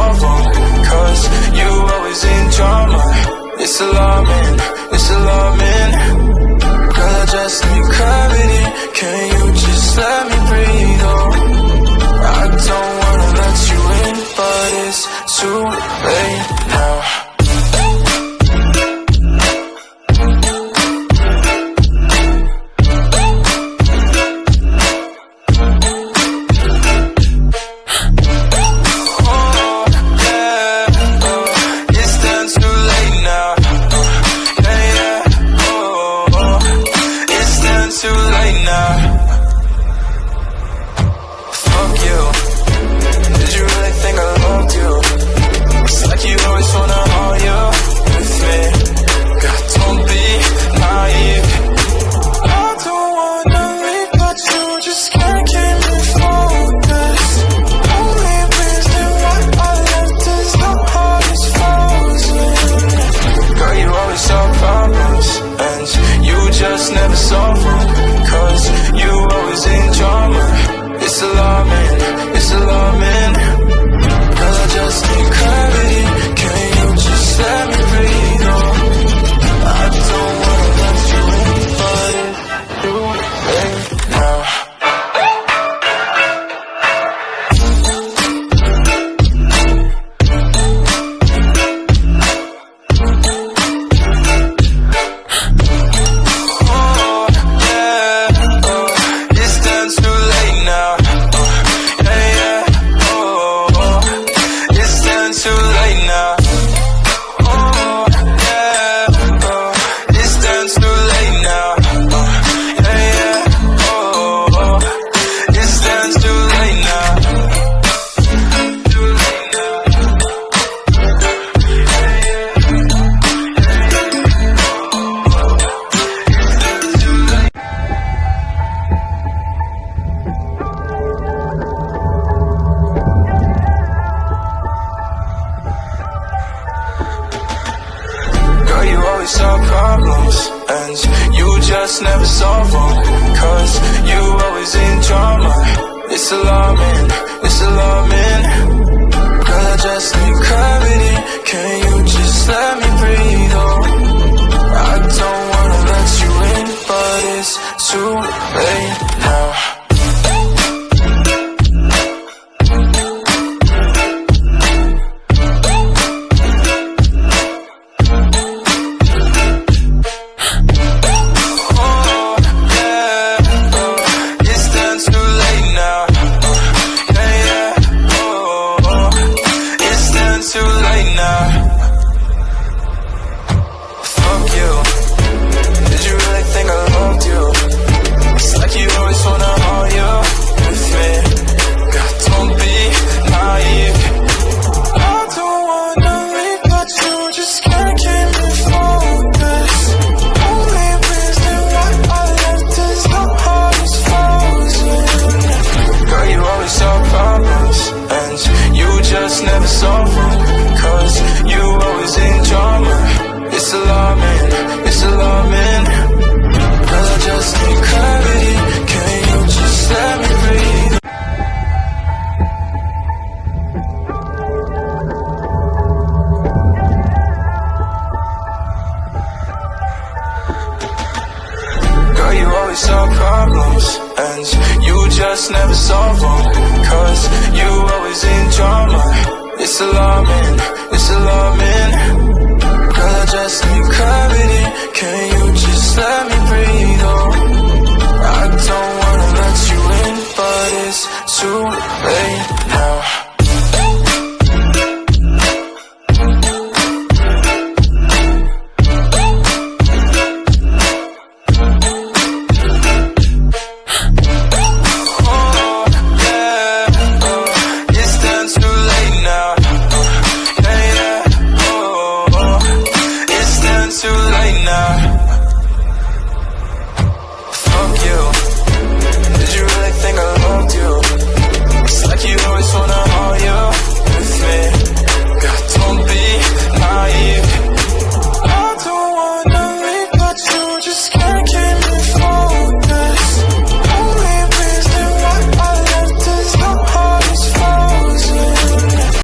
solve them, cause you always in drama. It's alarming, it's alarming. Girl, I just need clarity. Can you just let me breathe? Oh, I don't wanna let you in, but it's too late now. Never solve them, cause you always in drama. It's alarming, it's alarming. Girl, I just need clarity. Can you just let me breathe? Oh, I don't wanna let you in, but it's too late now. Solve problems, and you just never solve them, cause you always in drama. It's alarming, it's alarming. Girl, I just need clarity. Can you just let me breathe? Oh, I don't wanna let you in, but it's too late now. Never solve them, cause you always in drama. It's alarming, it's alarming. Girl, I just need clarity. Can you just let me breathe? Girl, you always solve problems, and you just never solve them, cause you always in drama. It's alarming, it's alarming. Girl, I just need clarity. Can you just let me